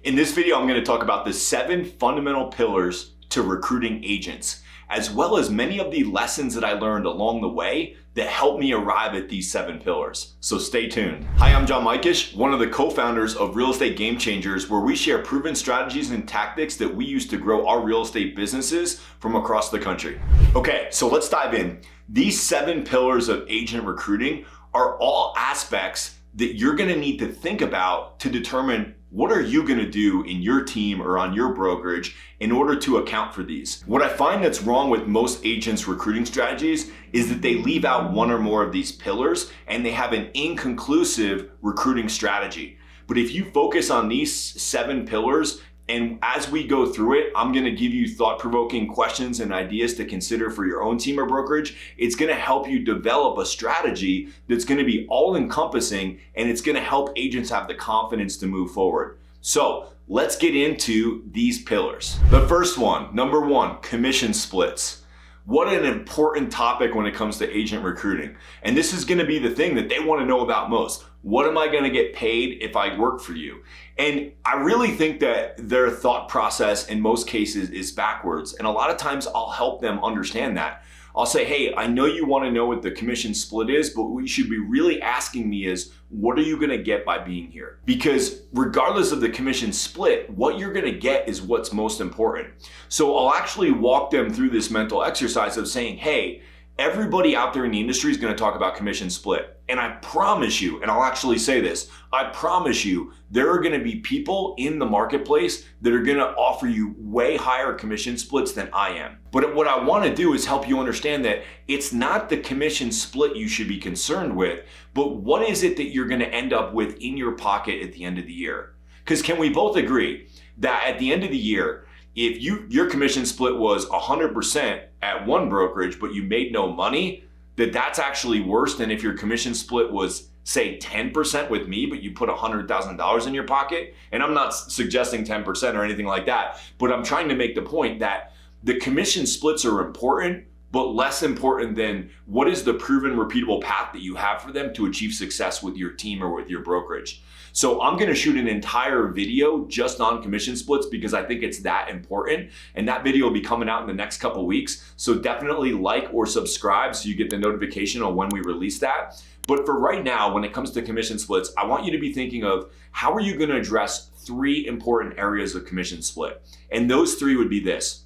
In this video, I'm going to talk about the 7 fundamental pillars to recruiting agents, as well as many of the lessons that I learned along the way that helped me arrive at these 7 pillars. So stay tuned. Hi, I'm Mikesh, one of the co-founders of Real Estate Game Changers, where we share proven strategies and tactics that we use to grow our real estate businesses from across the country. Okay, so let's dive in. These 7 pillars of agent recruiting are all aspects that you're going to need to think about to determine what are you going to do in your team or on your brokerage in order to account for these. What I find that's wrong with most agents' recruiting strategies is that they leave out one or more of these pillars and they have an inconclusive recruiting strategy. But if you focus on these 7 pillars, and as we go through it, I'm going to give you thought-provoking questions and ideas to consider for your own team or brokerage. It's going to help you develop a strategy that's going to be all-encompassing, and it's going to help agents have the confidence to move forward. So let's get into these pillars. The first one, number 1, commission splits. What an important topic when it comes to agent recruiting. And this is going to be the thing that they want to know about most. What am I going to get paid if I work for you? And I really think that their thought process in most cases is backwards. And a lot of times I'll help them understand that. I'll say, hey, I know you want to know what the commission split is, but what you should be really asking me is, what are you going to get by being here? Because regardless of the commission split, what you're going to get is what's most important. So I'll actually walk them through this mental exercise of saying, hey, everybody out there in the industry is going to talk about commission split. And I promise you, and I'll actually say this, I promise you, there are going to be people in the marketplace that are going to offer you way higher commission splits than I am. But what I want to do is help you understand that it's not the commission split you should be concerned with, but what is it that you're going to end up with in your pocket at the end of the year? Because can we both agree that at the end of the year, if your commission split was 100% at one brokerage, but you made no money, that's actually worse than if your commission split was, say, 10% with me, but you put $100,000 in your pocket? And I'm not suggesting 10% or anything like that, but I'm trying to make the point that the commission splits are important, but less important than what is the proven repeatable path that you have for them to achieve success with your team or with your brokerage. So I'm going to shoot an entire video just on commission splits because I think it's that important. And that video will be coming out in the next couple weeks. So definitely like or subscribe so you get the notification on when we release that. But for right now, when it comes to commission splits, I want you to be thinking of how are you going to address 3 important areas of commission split? And those 3 would be this.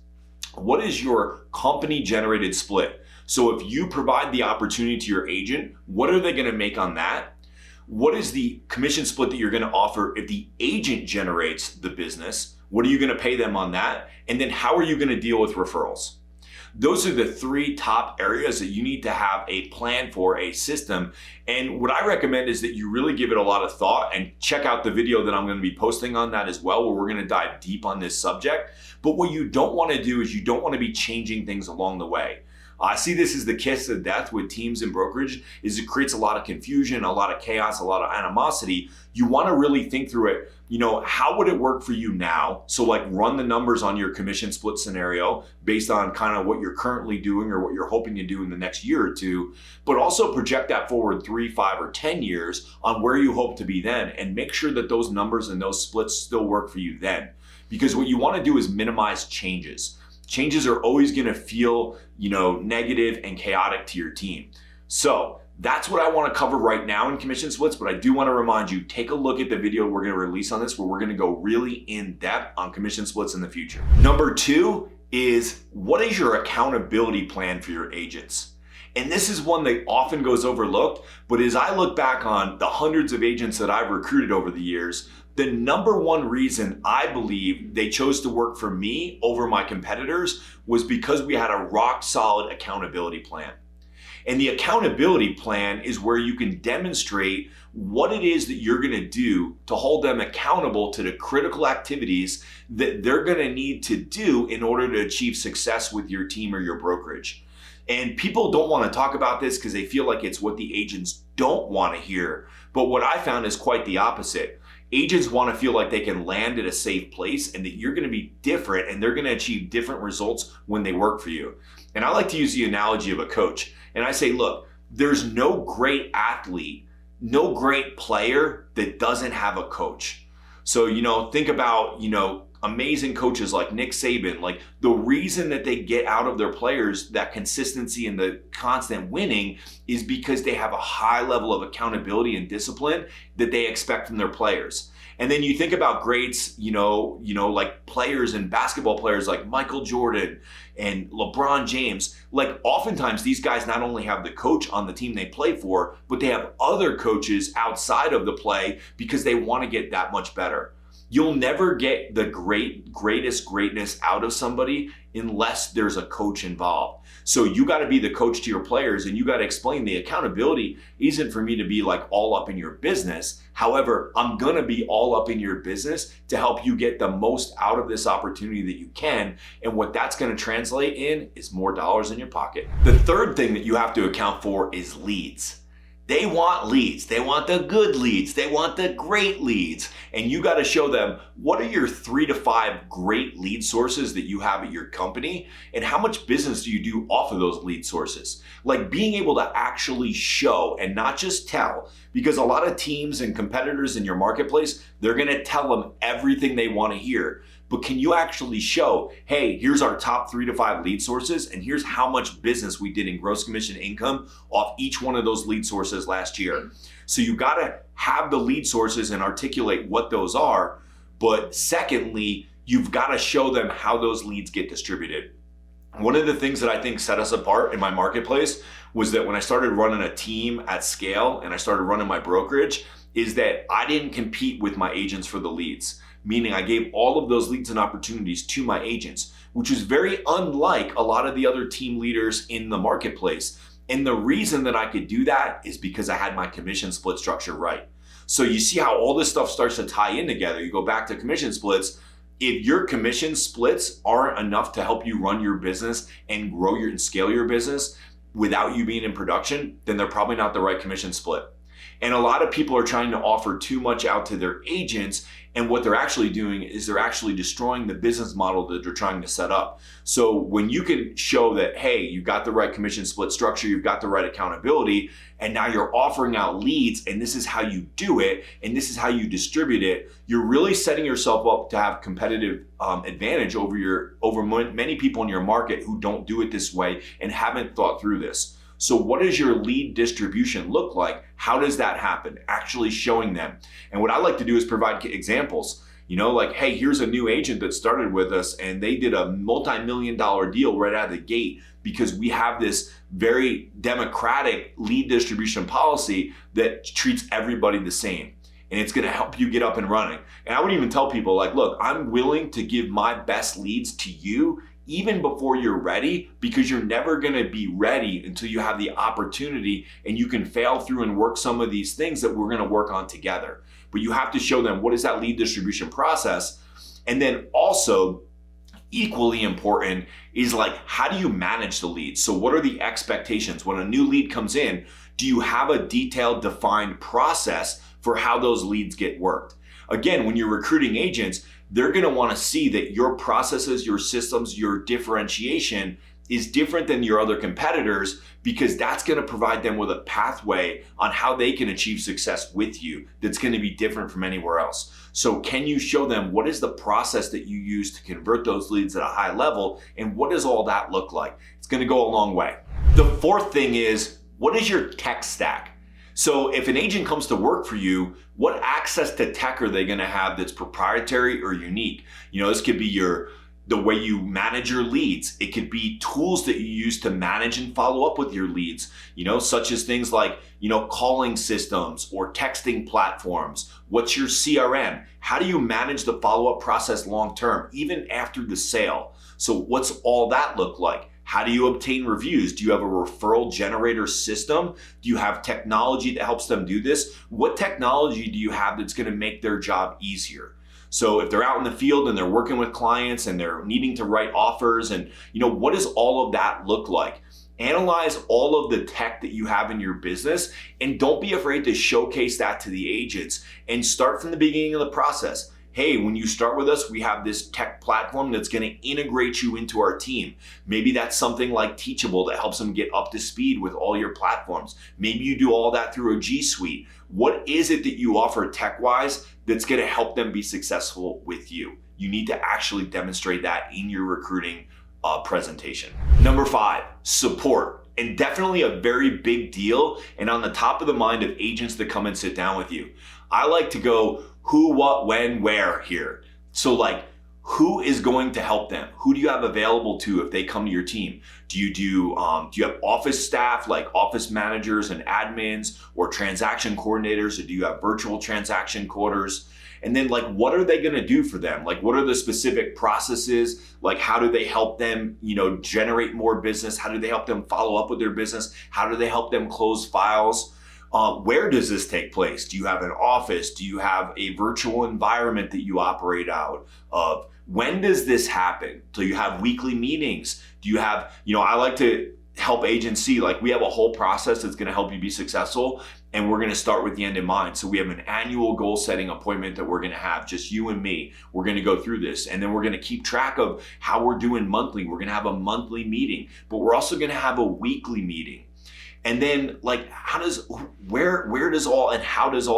What is your company generated split? So if you provide the opportunity to your agent, what are they going to make on that? What is the commission split that you're going to offer if the agent generates the business? What are you going to pay them on that? And then how are you going to deal with referrals? Those are the 3 top areas that you need to have a plan for, a system. And what I recommend is that you really give it a lot of thought and check out the video that I'm going to be posting on that as well, where we're going to dive deep on this subject. But what you don't want to do is you don't want to be changing things along the way. I see this as the kiss of death with teams and brokerage, is it creates a lot of confusion, a lot of chaos, a lot of animosity. You want to really think through it. How would it work for you now? So like run the numbers on your commission split scenario based on kind of what you're currently doing or what you're hoping to do in the next year or 2, but also project that forward 3, 5, or 10 years on where you hope to be then, and make sure that those numbers and those splits still work for you then. Because what you want to do is minimize changes. Changes are always going to feel, negative and chaotic to your team. So that's what I want to cover right now in commission splits, but I do want to remind you, take a look at the video we're going to release on this, where we're going to go really in depth on commission splits in the future. Number 2 is, what is your accountability plan for your agents? And this is one that often goes overlooked, but as I look back on the hundreds of agents that I've recruited over the years, the number 1 reason I believe they chose to work for me over my competitors was because we had a rock solid accountability plan. And the accountability plan is where you can demonstrate what it is that you're going to do to hold them accountable to the critical activities that they're going to need to do in order to achieve success with your team or your brokerage. And people don't want to talk about this because they feel like it's what the agents don't want to hear. But what I found is quite the opposite. Agents want to feel like they can land at a safe place and that you're going to be different and they're going to achieve different results when they work for you. And I like to use the analogy of a coach. And I say, look, there's no great athlete, no great player that doesn't have a coach. So, think about, amazing coaches like Nick Saban. Like, the reason that they get out of their players that consistency and the constant winning is because they have a high level of accountability and discipline that they expect from their players. And then you think about greats, like players and basketball players like Michael Jordan and LeBron James. Like, oftentimes these guys not only have the coach on the team they play for, but they have other coaches outside of the play because they want to get that much better. You'll never get the greatest greatness out of somebody unless there's a coach involved. So you got to be the coach to your players, and you got to explain the accountability isn't for me to be like all up in your business. However, I'm going to be all up in your business to help you get the most out of this opportunity that you can. And what that's going to translate in is more dollars in your pocket. The third thing that you have to account for is leads. They want leads. They want the good leads. They want the great leads. And you got to show them, what are your 3 to 5 great lead sources that you have at your company, and how much business do you do off of those lead sources? Like, being able to actually show and not just tell, because a lot of teams and competitors in your marketplace, they're going to tell them everything they want to hear. But can you actually show, hey, here's our top 3 to 5 lead sources, and here's how much business we did in gross commission income off each one of those lead sources last year? So you got to have the lead sources and articulate what those are. But secondly, you've got to show them how those leads get distributed. One of the things that I think set us apart in my marketplace was that when I started running a team at scale and I started running my brokerage, is that I didn't compete with my agents for the leads. Meaning I gave all of those leads and opportunities to my agents, which is very unlike a lot of the other team leaders in the marketplace. And the reason that I could do that is because I had my commission split structure right. So you see how all this stuff starts to tie in together. You go back to commission splits. If your commission splits aren't enough to help you run your business and grow and scale your business without you being in production, then they're probably not the right commission split. And a lot of people are trying to offer too much out to their agents, and what they're actually doing is they're actually destroying the business model that they're trying to set up. So when you can show that, hey, you've got the right commission split structure, you've got the right accountability, and now you're offering out leads, and this is how you do it, and this is how you distribute it, you're really setting yourself up to have competitive advantage over many people in your market who don't do it this way and haven't thought through this. So what does your lead distribution look like? How does that happen? Actually showing them. And what I like to do is provide examples. Like, hey, here's a new agent that started with us and they did a multi-million-dollar deal right out of the gate because we have this very democratic lead distribution policy that treats everybody the same. And it's going to help you get up and running. And I would even tell people, like, look, I'm willing to give my best leads to you even before you're ready, because you're never going to be ready until you have the opportunity and you can fail through and work some of these things that we're going to work on together. But you have to show them what is that lead distribution process. And then also, equally important is, like, how do you manage the leads? So what are the expectations? When a new lead comes in, do you have a detailed, defined process for how those leads get worked? Again, when you're recruiting agents, they're going to want to see that your processes, your systems, your differentiation is different than your other competitors, because that's going to provide them with a pathway on how they can achieve success with you that's going to be different from anywhere else. So can you show them what is the process that you use to convert those leads at a high level, and what does all that look like? It's going to go a long way. The fourth thing is, what is your tech stack? So if an agent comes to work for you, what access to tech are they going to have that's proprietary or unique? This could be the way you manage your leads. It could be tools that you use to manage and follow up with your leads, such as things like, calling systems or texting platforms. What's your CRM? How do you manage the follow-up process long-term, even after the sale? So what's all that look like? How do you obtain reviews? Do you have a referral generator system? Do you have technology that helps them do this? What technology do you have that's going to make their job easier? So if they're out in the field and they're working with clients and they're needing to write offers, and what does all of that look like? Analyze all of the tech that you have in your business, and don't be afraid to showcase that to the agents, and start from the beginning of the process. hey, when you start with us, we have this tech platform that's going to integrate you into our team. Maybe that's something like Teachable that helps them get up to speed with all your platforms. Maybe you do all that through a G Suite. What is it that you offer tech-wise that's going to help them be successful with you? You need to actually demonstrate that in your recruiting presentation. Number 5, support. And definitely a very big deal and on the top of the mind of agents that come and sit down with you. I like to go who, what, when, where here. So like, who is going to help them? Who do you have available to if they come to your team? Do you have office staff like office managers and admins or transaction coordinators, or do you have virtual transaction coordinators? And then like, what are they gonna do for them? Like, what are the specific processes? Like, how do they help them, generate more business? How do they help them follow up with their business? How do they help them close files? Where does this take place? Do you have an office? Do you have a virtual environment that you operate out of? When does this happen? Do you have weekly meetings? Do you have, I like to help agents see, like, we have a whole process that's gonna help you be successful, and we're gonna start with the end in mind. So we have an annual goal setting appointment that we're gonna have, just you and me. We're gonna go through this, and then we're gonna keep track of how we're doing monthly. We're gonna have a monthly meeting, but we're also gonna have a weekly meeting. And then like, how does all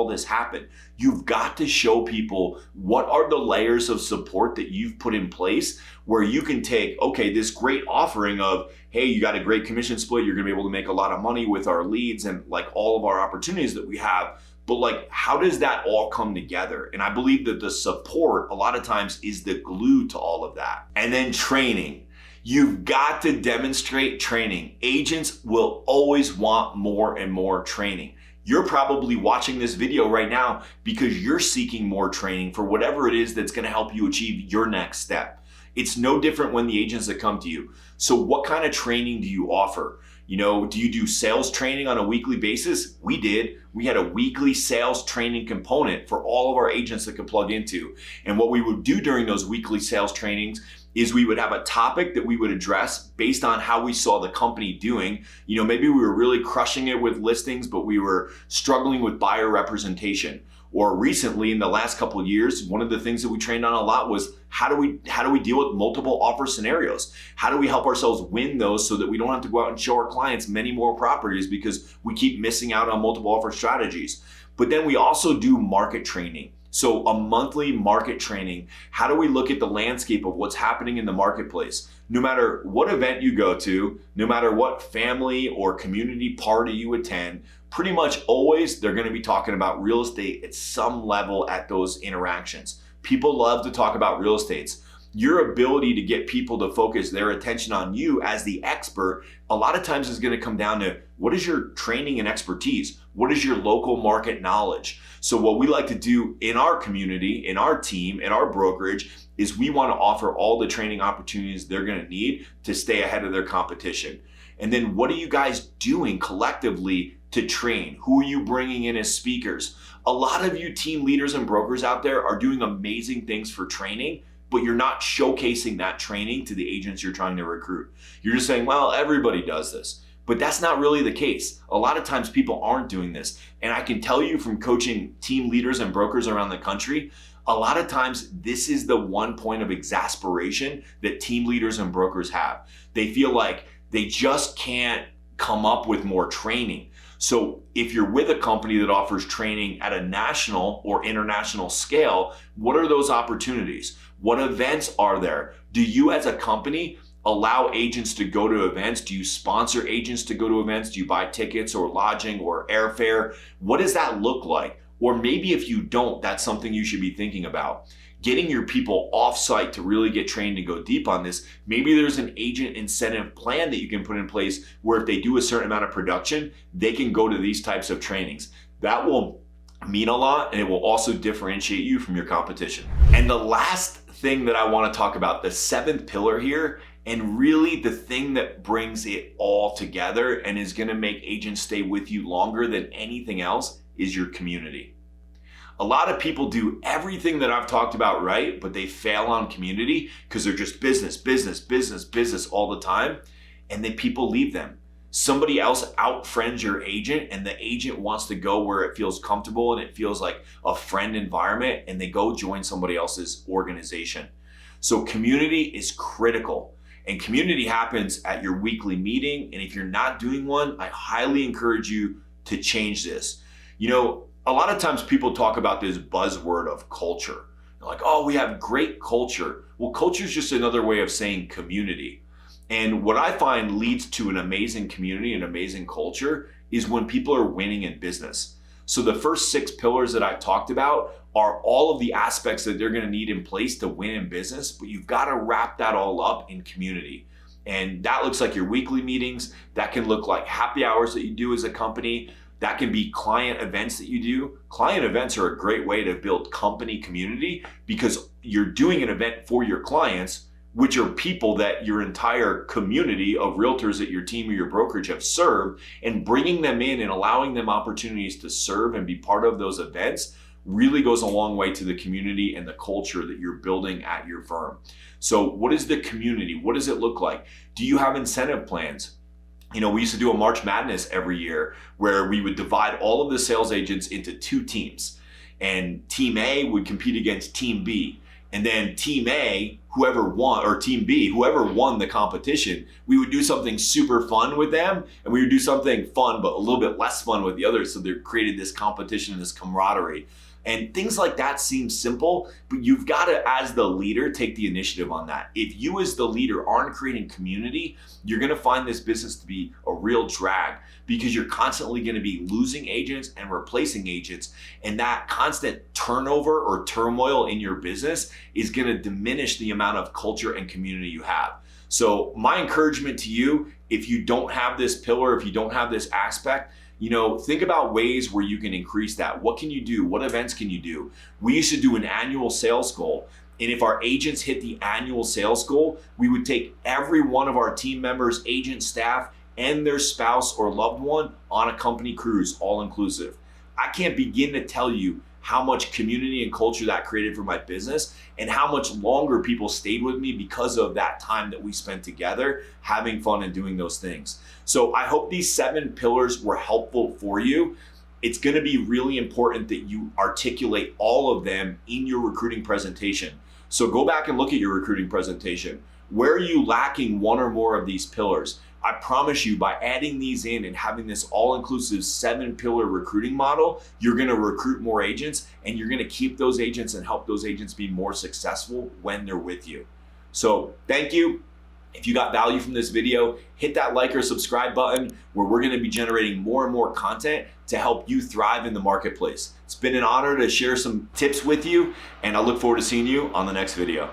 this happen? You've got to show people what are the layers of support that you've put in place where you can take, okay, this great offering of, hey, you got a great commission split, you're gonna be able to make a lot of money with our leads and like all of our opportunities that we have. But like, how does that all come together? And I believe that the support a lot of times is the glue to all of that. And then training. You've got to demonstrate training. Agents will always want more and more training. You're probably watching this video right now because you're seeking more training for whatever it is that's gonna help you achieve your next step. It's no different when the agents that come to you. So what kind of training do you offer? Do you do sales training on a weekly basis? We did. We had a weekly sales training component for all of our agents that could plug into. And what we would do during those weekly sales trainings is we would have a topic that we would address based on how we saw the company doing. Maybe we were really crushing it with listings, but we were struggling with buyer representation. Or recently, in the last couple of years, one of the things that we trained on a lot was how do we deal with multiple offer scenarios? How do we help ourselves win those so that we don't have to go out and show our clients many more properties because we keep missing out on multiple offer strategies? But then we also do market training. So a monthly market training. How do we look at the landscape of what's happening in the marketplace? No matter what event you go to, no matter what family or community party you attend, pretty much always they're gonna be talking about real estate at some level at those interactions. People love to talk about real estate. Your ability to get people to focus their attention on you as the expert, a lot of times is gonna come down to what is your training and expertise? What is your local market knowledge? So what we like to do in our community, in our team, in our brokerage, is we wanna offer all the training opportunities they're gonna need to stay ahead of their competition. And then what are you guys doing collectively to train? Who are you bringing in as speakers? A lot of you team leaders and brokers out there are doing amazing things for training, but you're not showcasing that training to the agents you're trying to recruit. You're just saying, well, everybody does this. But that's not really the case. A lot of times people aren't doing this. And I can tell you from coaching team leaders and brokers around the country, a lot of times this is the one point of exasperation that team leaders and brokers have. They feel like they just can't come up with more training. So if you're with a company that offers training at a national or international scale, what are those opportunities? What events are there? Do you as a company allow agents to go to events? Do you sponsor agents to go to events? Do you buy tickets or lodging or airfare? What does that look like? Or maybe if you don't, that's something you should be thinking about. Getting your people off-site to really get trained and go deep on this. Maybe there's an agent incentive plan that you can put in place where if they do a certain amount of production, they can go to these types of trainings. That will mean a lot, and it will also differentiate you from your competition. And the last thing that I want to talk about, the 7th pillar here, and really the thing that brings it all together and is going to make agents stay with you longer than anything else, is your community. A lot of people do everything that I've talked about right, but they fail on community because they're just business, business, business, business all the time, and then people leave them. somebody else out-friends your agent and the agent wants to go where it feels comfortable and it feels like a friend environment, and they go join somebody else's organization. So community is critical, and community happens at your weekly meeting. And if you're not doing one, I highly encourage you to change this. You know, a lot of times people talk about this buzzword of culture. They're like, oh, we have great culture. Well, culture is just another way of saying community. And what I find leads to an amazing community and amazing culture is when people are winning in business. So the first 6 pillars that I talked about are all of the aspects that they're going to need in place to win in business, but you've got to wrap that all up in community. And that looks like your weekly meetings. That can look like happy hours that you do as a company. That can be client events that you do. Client events are a great way to build company community because you're doing an event for your clients, which are people that your entire community of realtors that your team or your brokerage have served, and bringing them in and allowing them opportunities to serve and be part of those events really goes a long way to the community and the culture that you're building at your firm. So what is the community? What does it look like? Do you have incentive plans? You know, we used to do a March Madness every year where we would divide all of the sales agents into 2 teams, and team A would compete against team B. And then team A, whoever won, or team B, whoever won the competition, we would do something super fun with them, and we would do something fun but a little bit less fun with the others. So they created this competition and this camaraderie. And things like that seem simple, but you've got to, as the leader, take the initiative on that. If you as the leader aren't creating community, you're going to find this business to be a real drag because you're constantly going to be losing agents and replacing agents. And that constant turnover or turmoil in your business is going to diminish the amount of culture and community you have. So my encouragement to you, if you don't have this pillar, if you don't have this aspect, you know, think about ways where you can increase that. What can you do? What events can you do? We used to do an annual sales goal. And if our agents hit the annual sales goal, we would take every one of our team members, agent staff, and their spouse or loved one on a company cruise, all inclusive. I can't begin to tell you how much community and culture that created for my business and how much longer people stayed with me because of that time that we spent together having fun and doing those things. So I hope these 7 pillars were helpful for you. It's going to be really important that you articulate all of them in your recruiting presentation. So go back and look at your recruiting presentation. Where are you lacking one or more of these pillars? I promise you, by adding these in and having this all-inclusive 7-pillar recruiting model, you're going to recruit more agents, and you're going to keep those agents and help those agents be more successful when they're with you. So thank you. If you got value from this video, hit that like or subscribe button, where we're going to be generating more and more content to help you thrive in the marketplace. It's been an honor to share some tips with you, and I look forward to seeing you on the next video.